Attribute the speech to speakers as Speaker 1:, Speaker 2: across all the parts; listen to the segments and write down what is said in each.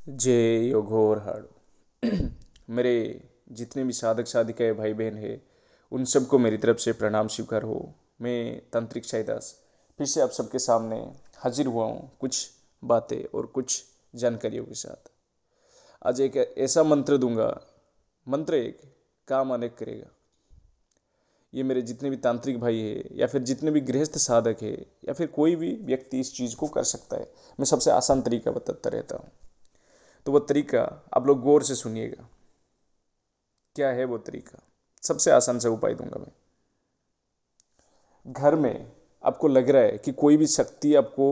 Speaker 1: जय योगोर हाड़ू। मेरे जितने भी साधक साधिकाएं भाई बहन हैं उन सबको मेरी तरफ से प्रणाम स्वीकार हो। मैं तांत्रिक शायदास फिर से आप सबके सामने हाजिर हुआ हूँ कुछ बातें और कुछ जानकारियों के साथ। आज एक ऐसा मंत्र दूंगा, मंत्र एक काम अनेक करेगा। ये मेरे जितने भी तांत्रिक भाई हैं या फिर जितने भी गृहस्थ साधक हैं या फिर कोई भी व्यक्ति इस चीज़ को कर सकता है। मैं सबसे आसान तरीका बताता रहता हूँ, तो वो तरीका आप लोग गौर से सुनिएगा। क्या है वो तरीका? सबसे आसान से उपाय दूंगा मैं। घर में आपको लग रहा है कि कोई भी शक्ति आपको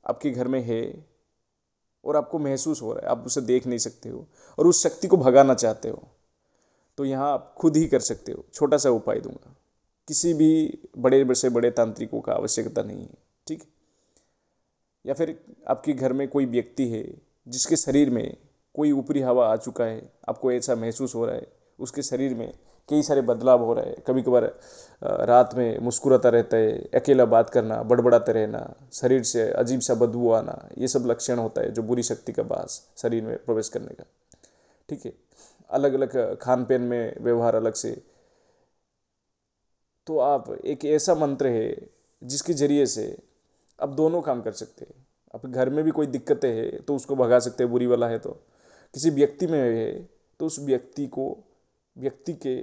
Speaker 1: आपके घर में है और आपको महसूस हो रहा है, आप उसे देख नहीं सकते हो और उस शक्ति को भगाना चाहते हो, तो यहाँ आप खुद ही कर सकते हो। छोटा सा उपाय दूंगा, किसी भी बड़े से बड़े तांत्रिकों का आवश्यकता नहीं है, ठीक है? या फिर आपके घर में कोई व्यक्ति है जिसके शरीर में कोई ऊपरी हवा आ चुका है, आपको ऐसा महसूस हो रहा है उसके शरीर में कई सारे बदलाव हो रहा है। कभी कभार रात में मुस्कुराता रहता है, अकेला बात करना, बड़बड़ाते रहना, शरीर से अजीब सा बदबू आना, ये सब लक्षण होता है जो बुरी शक्ति का वास शरीर में प्रवेश करने का, ठीक है? अलग अलग खान पीन में व्यवहार अलग से। तो आप एक ऐसा मंत्र है जिसके जरिए से आप दोनों काम कर सकते हैं। आप घर में भी कोई दिक्कतें है तो उसको भगा सकते हैं, बुरी वाला है तो। किसी व्यक्ति में है तो उस व्यक्ति के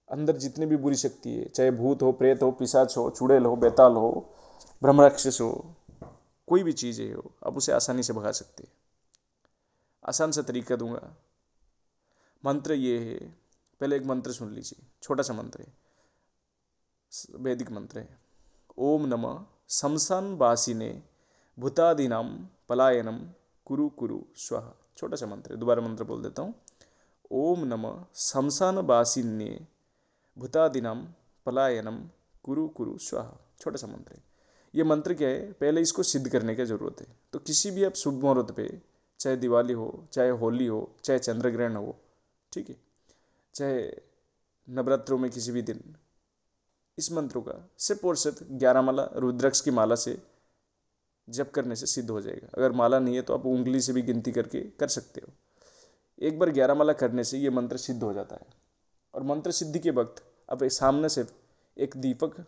Speaker 1: अंदर जितनी भी बुरी शक्ति है, चाहे भूत हो, प्रेत हो, पिशाच हो, चुड़ैल हो, बेताल हो, ब्रह्मराक्षस हो, कोई भी चीज़ है हो, आप उसे आसानी से भगा सकते हैं। आसान सा तरीका दूंगा। मंत्र ये है, पहले एक मंत्र सुन लीजिए, छोटा सा मंत्र है, वैदिक मंत्र है। ओम नमः शमशान वासिने भूतादिनाम पलायनम कुरु कुरु स्वाहा। छोटा सा मंत्र है, दोबारा मंत्र बोल देता हूँ। ओम नमः शमशान वासिन्ये भूतादिनाम पलायनम कुरु कुरु स्वाहा। छोटा सा मंत्र है। ये मंत्र क्या है, पहले इसको सिद्ध करने की जरूरत है। तो किसी भी आप शुभ मुहूर्त पे, चाहे दिवाली हो, चाहे होली हो, चाहे चंद्र ग्रहण हो, ठीक है, चाहे नवरात्रों में किसी भी दिन, इस मंत्रों का सिर्फ और सिर्फ 11 माला रुद्राक्ष की माला से जप करने से सिद्ध हो जाएगा। अगर माला नहीं है तो आप उंगली से भी गिनती करके कर सकते हो। एक बार 11 माला करने से ये मंत्र सिद्ध हो जाता है। और मंत्र सिद्धि के वक्त आप सामने से एक दीपक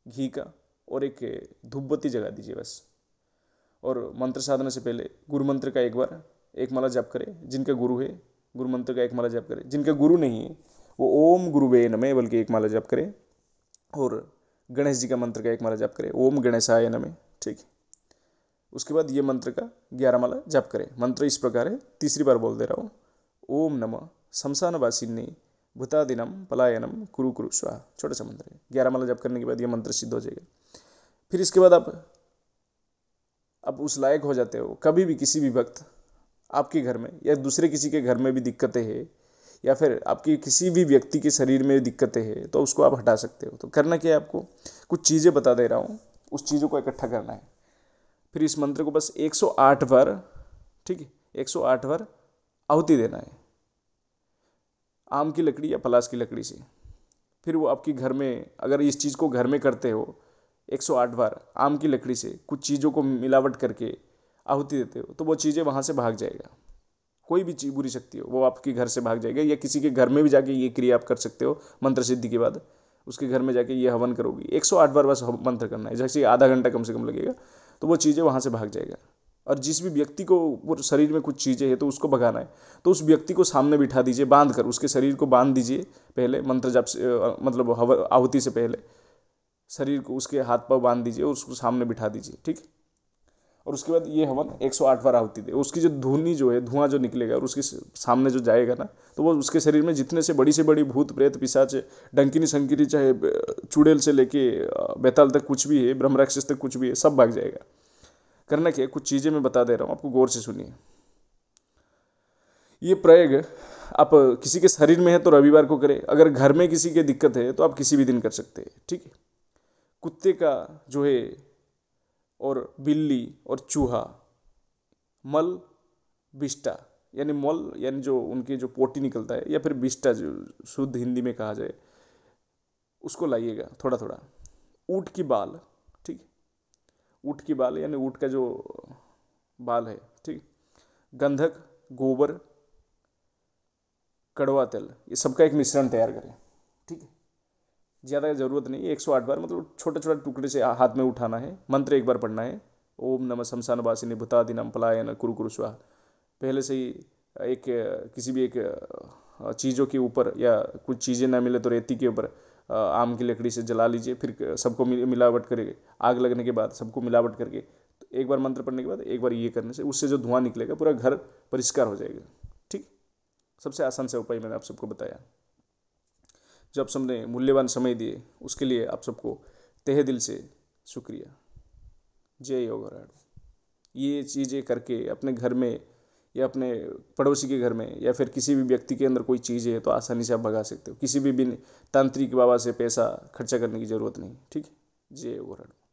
Speaker 1: घी का और एक धूपबत्ती जगा दीजिए बस। और मंत्र साधना से पहले गुरु मंत्र का एक माला जप करें। जिनका गुरु है गुरु मंत्र का एक माला जप करें। जिनका गुरु नहीं है वो ओम गुरुवे नमः बल्कि एक माला जप करें। और गणेश जी का मंत्र का एक माला जप करें, ओम गणेशाय नमः, ठीक है? उसके बाद ये मंत्र का 11 माला जप करें। मंत्र इस प्रकार है, तीसरी बार बोल दे रहा हूँ। ओम नमः शमशान वासिनी भूतादिनम पलायनम कुरु कुरु स्वाहा। छोटा सा मंत्र है। 11 माला जप करने के बाद ये मंत्र सिद्ध हो जाएगा। फिर इसके बाद आप उस लायक हो जाते हो, कभी भी किसी भी वक्त आपके घर में या दूसरे किसी के घर में भी दिक्कतें हैं या फिर आपकी किसी भी व्यक्ति के शरीर में दिक्कतें हैं तो उसको आप हटा सकते हो। तो करना क्या है, आपको कुछ चीज़ें बता दे रहा हूँ, उस चीज़ों को इकट्ठा करना है। फिर इस मंत्र को बस 108 बार, ठीक है, 108 बार आहुति देना है, आम की लकड़ी या पलाश की लकड़ी से। फिर वो आपके घर में, अगर इस चीज़ को घर में करते हो, 108 बार आम की लकड़ी से कुछ चीज़ों को मिलावट करके आहुति देते हो, तो वो चीज़ें वहाँ से भाग जाएगा। कोई भी चीज़ बुरी शक्ति हो वो आपके घर से भाग जाएगा। या किसी के घर में भी जाके ये क्रिया आप कर सकते हो। मंत्र सिद्धि के बाद उसके घर में जाके ये हवन करोगी, 108 बार बस मंत्र करना है, जैसे आधा घंटा कम से कम लगेगा, तो वो चीज़ें वहाँ से भाग जाएगा। और जिस भी व्यक्ति को वो शरीर में कुछ चीज़ें हैं तो उसको भगाना है, तो उस व्यक्ति को सामने बिठा दीजिए, बांध कर उसके शरीर को बांध दीजिए पहले, मंत्र जब से मतलब आहुति से पहले शरीर को उसके हाथ पाँव बांध दीजिए और उसको सामने बिठा दीजिए, ठीक। और उसके बाद ये हवन 108 बार आहुति दे। उसकी जो धुनी जो है, धुआं जो निकलेगा और उसके सामने जो जाएगा ना, तो वो उसके शरीर में जितने से बड़ी भूत प्रेत पिशाच, डंकिनी शंकिनी, चाहे चुड़ैल से लेके बेताल तक कुछ भी है, ब्रह्मराक्षस तक कुछ भी है, सब भाग जाएगा। करना क्या है, कुछ चीज़ें मैं बता दे रहा हूँ आपको, गौर से सुनिए। ये प्रयोग आप किसी के शरीर में है तो रविवार को करें। अगर घर में किसी की दिक्कत है तो आप किसी भी दिन कर सकते हैं, ठीक है? कुत्ते का जो है और बिल्ली और चूहा, मल बिष्टा, यानी मल यानी जो उनके जो पोटी निकलता है, या फिर बिष्टा जो शुद्ध हिंदी में कहा जाए, उसको लाइएगा थोड़ा थोड़ा। ऊँट की बाल, ठीक, ऊँट की बाल यानी ऊँट का जो बाल है, ठीक, गंधक, गोबर, कड़वा तेल, ये सबका एक मिश्रण तैयार करें। ठीक है, ज़्यादा ज़रूरत नहीं, 108 बार, मतलब छोटे छोटे टुकड़े से हाथ में उठाना है। मंत्र एक बार पढ़ना है, ओम नमः शमशान वासिनी भूतादिनम पलायन कुरु कुरु स्वाहा। पहले से ही एक किसी भी एक चीज़ों के ऊपर, या कुछ चीज़ें ना मिले तो रेती के ऊपर आम की लकड़ी से जला लीजिए। फिर सबको मिलावट करके, आग लगने के बाद सबको मिलावट करके, तो एक बार मंत्र पढ़ने के बाद एक बार ये करने से उससे जो धुआं निकलेगा पूरा घर परिष्कार हो जाएगा। ठीक, सबसे आसान से उपाय मैंने आप सबको बताया। जो आप सबने मूल्यवान समय दिए उसके लिए आप सबको तहे दिल से शुक्रिया। जय योगराज। ये चीज़ें करके अपने घर में या अपने पड़ोसी के घर में या फिर किसी भी व्यक्ति के अंदर कोई चीज़ है तो आसानी से आप भगा सकते हो। किसी भी बिन तांत्रिक बाबा से पैसा खर्चा करने की ज़रूरत नहीं। ठीक है, जय योगराज।